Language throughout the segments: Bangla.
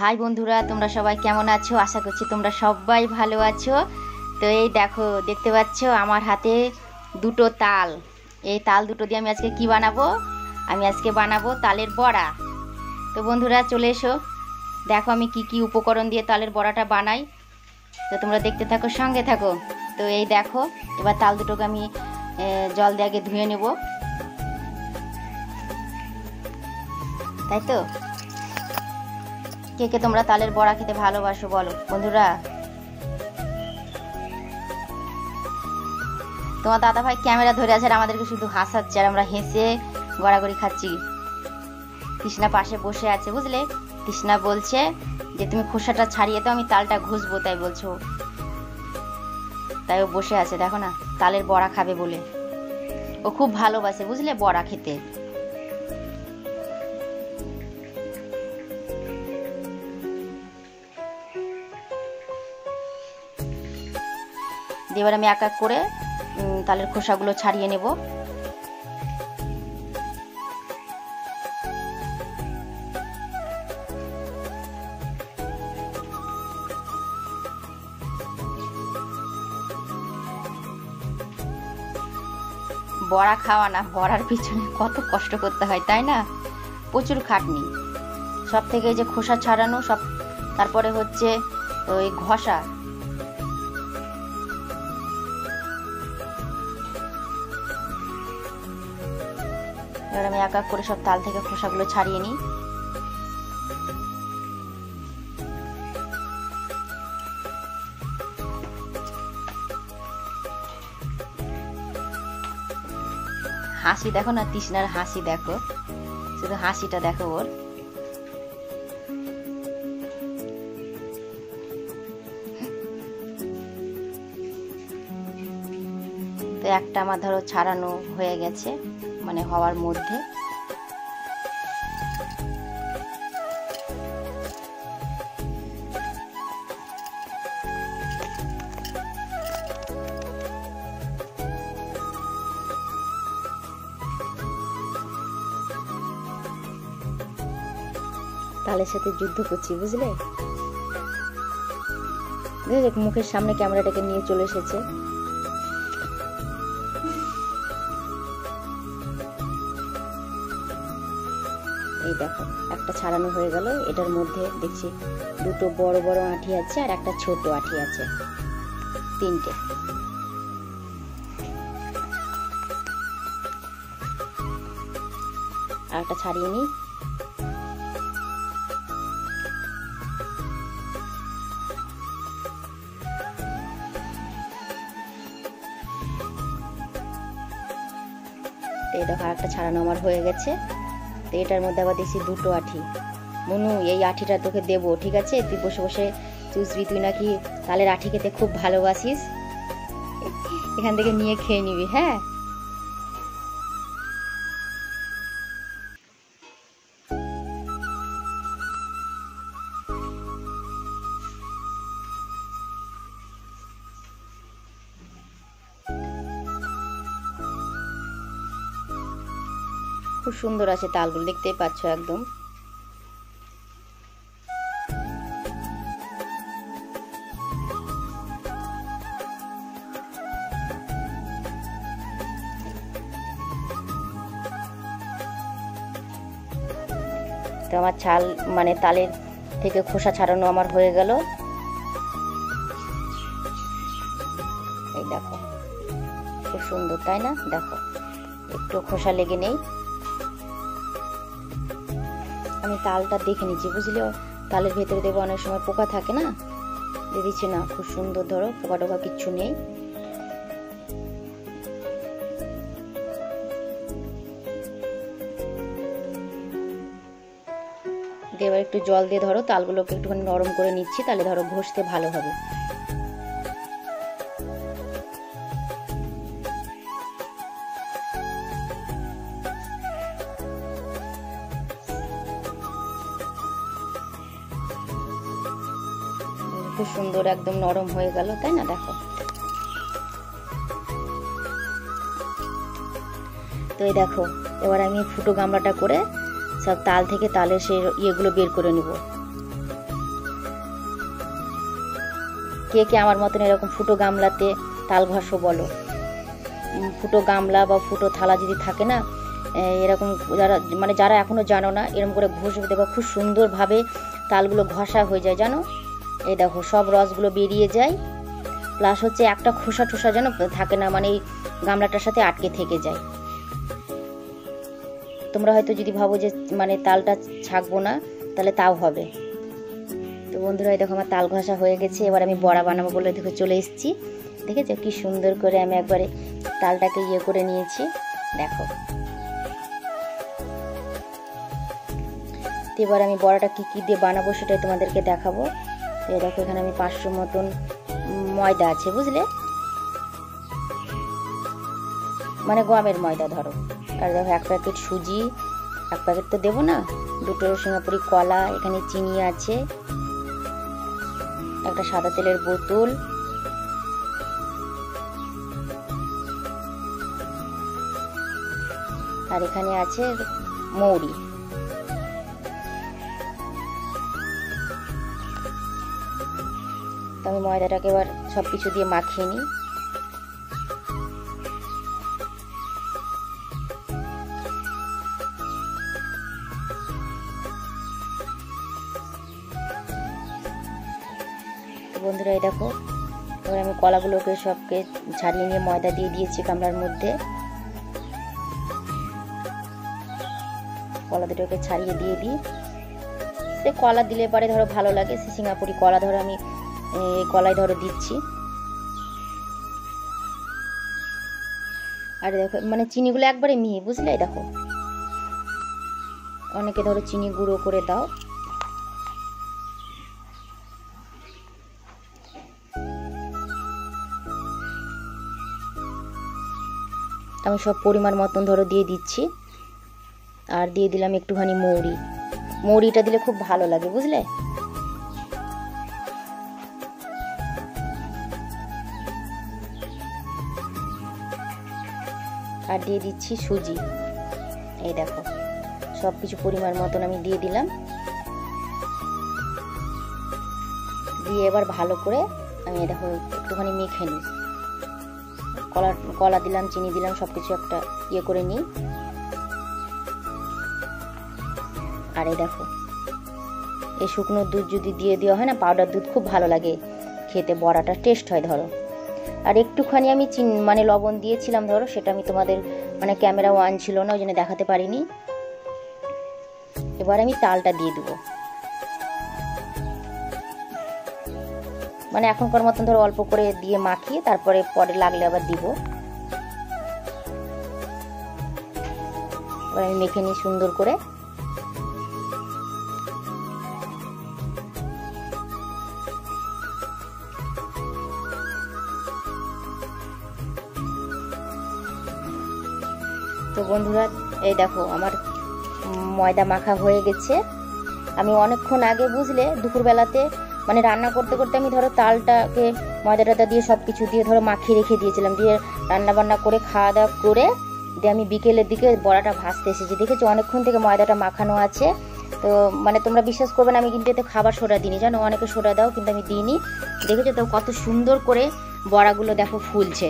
হাই বন্ধুরা, তোমরা সবাই কেমন আছো? আশা করছি তোমরা সবাই ভালো আছো। তো এই দেখো, দেখতে পাচ্ছ আমার হাতে দুটো তাল। এই তাল দুটো দিয়ে আমি আজকে কি বানাবো? আমি আজকে বানাবো তালের বড়া। তো বন্ধুরা চলে এসো, দেখো আমি কি কি উপকরণ দিয়ে তালের বড়াটা বানাই। তো তোমরা দেখতে থাকো, সঙ্গে থাকো। তো এই দেখো, এবার তাল দুটোকে আমি জল দিয়ে আগে ধুয়ে নেব, তাই তো? কে কে তোমরা তালের বড়া খেতে ভালোবাসো বলো বন্ধুরা। তোমার দাদা ভাই ক্যামেরা ধরে আছে আর আমাদেরকে শুধু হাসাচ্ছে, আর আমরা হেসে গড়াগড়ি খাচ্ছি। তৃষ্ণা পাশে বসে আছে, বুঝলে? তৃষ্ণা বলছে যে তুমি খোসাটা ছাড়িয়ে তো, আমি তালটা ঘষবো, তাই বলছো। তাই ও বসে আছে, দেখো না, তালের বড়া খাবে বলে। ও খুব ভালোবাসে, বুঝলে, বড়া খেতে। এবার আমি এক এক করে তালের খোসাগুলো ছাড়িয়ে নেব। বড়া খাওয়া না, বড়ার পিছনে কত কষ্ট করতে হয়, তাই না? প্রচুর খাটনি। সব থেকে যে খোসা ছাড়ানো, সব, তারপরে হচ্ছে ওই ঘষা। এবার আমি এক এক করে সব তাল থেকে খোসাগুলো ছাড়িয়ে নিই। হাসি দেখো না, তৃষ্ণার হাসি দেখো, শুধু হাসিটা দেখো ওর। তো একটা আমার ধরো ছাড়ানো হয়ে গেছে, মানে হওয়ার মধ্যে। তালের সাথে যুদ্ধ করছি, বুঝলে? মুখের সামনে ক্যামেরাটাকে নিয়ে চলে এসেছে। এই দেখো, একটা ছাড়ানো হয়ে গেল। এটার মধ্যে দেখছি দুটো বড় বড় আঁঠি আছে আর একটা ছোট আঁঠি আছে, তিনটে। আর একটা ছাড়িয়ে নিই। এই দেখো, আর একটা ছাড়ানো আমার হয়ে গেছে। তো এটার মধ্যে আবার দেখছি দুটো আঁঠি। মনু, এই আঁঠিটা তোকে দেবো, ঠিক আছে? তুই বসে বসে চুষবি, তুই নাকি তালের আঁঠি খেতে খুব ভালোবাসিস। এখান থেকে নিয়ে খেয়ে নিবি, হ্যাঁ? খুব সুন্দর আছে তালগুলো, দেখতেই পাচ্ছ একদম। তো আমার ছাল, মানে তালের থেকে খোসা ছাড়ানো আমার হয়ে গেল। এই দেখো, খুব সুন্দর, তাই না? দেখো, একটু খোসা লেগে নেই। আমি তালটা দেখে নিচ্ছি, বুঝলে? তালের ভেতরে দেবো, অনেক সময় পোকা থাকে না, দিয়ে দিচ্ছি না। খুব সুন্দর, ধরো পোকা টোকা কিচ্ছু নেই। এবার একটু জল দিয়ে ধরো তালগুলোকে একটুখানি নরম করে নিচ্ছি, তাহলে ধরো ঘষতে ভালো হবে। খুব সুন্দর, একদম নরম হয়ে গেল, তাই না? দেখো, তো এই দেখো, এবার আমি ফুটো গামলাটা করে সব তাল থেকে তালের সেই ইয়েগুলো বের করে নেব। কে কে আমার মতন এরকম ফুটো গামলাতে তাল ঘষো বলো। ফুটো গামলা বা ফুটো থালা যদি থাকে না, এরকম যারা এখনও জানো না, এরকম করে ঘষবে, দেখো খুব সুন্দরভাবে তালগুলো ঘষা হয়ে যায় জানো। এই দেখো সব রসগুলো বেরিয়ে যায়, প্লাস হচ্ছে একটা খোসা ঠোসা যেন থাকে না, এই গামলাটার সাথে আটকে থেকে যায়। তোমরা হয়তো যদি ভাবো যে তালটা ছাঁকবো না, তাহলে তাও হবে। তো বন্ধুরা দেখো আমার তাল ঘষা হয়ে গেছে। এবার আমি বড়া বানাবো বলে দেখো চলে এসেছি। দেখেছো কি সুন্দর করে আমি একবারে তালটাকে করে নিয়েছি। দেখো এবার আমি বড়াটা কি দিয়ে বানাবো সেটাই তোমাদেরকে দেখাবো। তো দেখো এখানে আমি 500 মতন ময়দা আছে, বুঝলে, গমের ময়দা ধরো। আর দেখো 1 প্যাকেট সুজি, 1 প্যাকেট তো দেবো না, 2টো সিঙ্গাপুরি কলা, এখানে চিনি আছে, একটা সাদা তেলের বোতল, আর এখানে আছে মৌরি। তো আমি ময়দাটাকে এবার সবকিছু দিয়ে মাখিয়ে নিই। বন্ধুরা এই দেখো এবার আমি কলাগুলোকে সবকে ছাড়িয়ে নিয়ে ময়দা দিয়ে দিয়েছি গামলার মধ্যে। কলা দুটোকে ছাড়িয়ে দিয়ে দিই। সে কলা দিলে পরে ধরো ভালো লাগে, সে সিঙ্গাপুরি কলা ধরো আমি কলাই ধরো দিচ্ছি। আর দেখো চিনিগুলো একবারে মিহি, বুঝলে, দেখো অনেকে ধরো চিনি গুঁড়ো করে দাও। আমি সব পরিমাণ মতন ধরো দিয়ে দিচ্ছি। আর দিয়ে দিলাম একটুখানি মৌরি। মৌরিটা দিলে খুব ভালো লাগে, বুঝলে। আর দিয়ে দিচ্ছি সুজি। এই দেখো সব কিছু পরিমাণ মতন আমি দিয়ে দিলাম। দিয়ে এবার ভালো করে আমি দেখো একটুখানি মেখে নিই। কলা দিলাম, চিনি দিলাম, সবকিছু একটা করে নিই। আর এই দেখো এই শুকনো দুধ যদি দিয়ে দেওয়া হয় না, পাউডার দুধ, খুব ভালো লাগে খেতে, বড়াটা টেস্ট হয় ধরো। আর একটুখানি আমি লবণ দিয়েছিলাম ধরো, সেটা আমি তোমাদের ক্যামেরা ওয়ান ছিল না, ওই জন্য দেখাতে পারিনি। এবার আমি তালটা দিয়ে দেবো, এখনকার মতন ধরো অল্প করে দিয়ে মাখিয়ে তারপরে পরে লাগলে আবার দিব। এবার আমি মেখে নিই সুন্দর করে। তো বন্ধুরা এই দেখো আমার ময়দা মাখা হয়ে গেছে। আমি অনেকক্ষণ আগে, বুঝলে, দুপুরবেলাতে রান্না করতে করতে আমি ধরো তালটাকে ময়দাটা দিয়ে সব কিছু দিয়ে ধরো মাখিয়ে রেখে দিয়েছিলাম। দিয়ে রান্না বান্না করে খাওয়া দাওয়া করে দিয়ে আমি বিকেলের দিকে বড়াটা ভাজতে এসেছি। দেখেছো অনেকক্ষণ থেকে ময়দাটা মাখানো আছে। তো তোমরা বিশ্বাস করবে না, আমি কিন্তু এতে খাবার সোডা দিইনি, জানো, অনেকে সোডা দাও, কিন্তু আমি দিইনি। দেখেছো তো কত সুন্দর করে বড়াগুলো দেখো ফুলছে।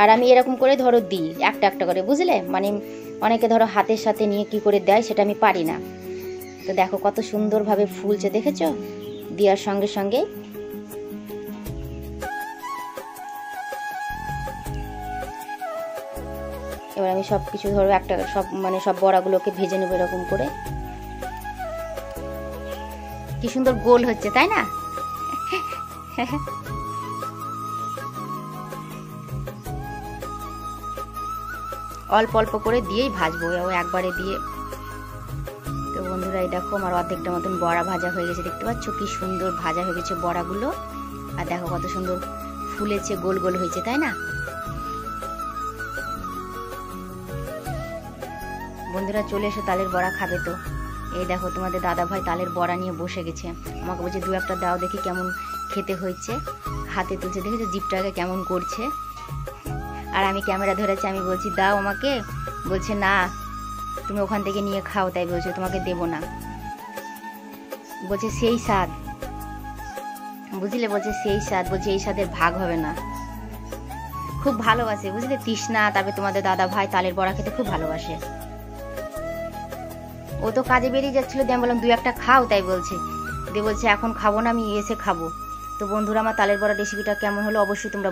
আর আমি এরকম করে ধরো দিই একটা একটা করে, বুঝলে, অনেকে ধরো হাতের সাথে নিয়ে কি করে দেয় সেটা আমি পারি না। তো দেখো কত সুন্দরভাবে ফুলছে, দেখেছো, দেওয়ার সঙ্গে সঙ্গে। এবার আমি সব কিছু ধরো একটা সব বড়াগুলোকে ভেজে নেবো এরকম করে। কি সুন্দর গোল হচ্ছে, তাই না? অল্প অল্প করে দিয়েই ভাজবো, ও একবারে দিয়ে। তো বন্ধুরা এই দেখো আমার অর্ধেকটা মতন বড়া ভাজা হয়ে গেছে, দেখতে পাচ্ছ কি সুন্দর ভাজা হয়ে গেছে বড়াগুলো। আর দেখো কত সুন্দর ফুলেছে, গোল গোল হয়েছে, তাই না? বন্ধুরা চলে এসো, তালের বড়া খাবে। তো এই দেখো তোমাদের দাদা ভাই তালের বড়া নিয়ে বসে গেছে। আমাকে বলছে 2-1টা দাও দেখি কেমন খেতে হয়েছে। হাতে তুলছে, দেখেছো জিপটাকে কেমন করছে। আর আমি ক্যামেরা ধরেছি, আমি বলছি দাও আমাকে, বলছে না তুমি ওখান থেকে নিয়ে খাও, তাই বলছে তোমাকে দেবো না, বলছে সেই স্বাদ। বুঝলে, বলছে সেই স্বাদ, বলছে এই স্বাদের ভাগ হবে না। খুব ভালোবাসে বুঝলে তৃষ্ণা, তারপরে তোমাদের দাদা ভাই তালের বড়া খেতে খুব ভালোবাসে। ও তো কাজে বেরিয়ে যাচ্ছিল, দিয়ে আমি বললাম 2-1টা খাও, তাই বলছে। দিয়ে বলছে এখন খাবো না, আমি এসে খাবো। তো বন্ধুরা, আমার তালের বড়া রেসিপিটা কেমন হলো অবশ্যই তোমরা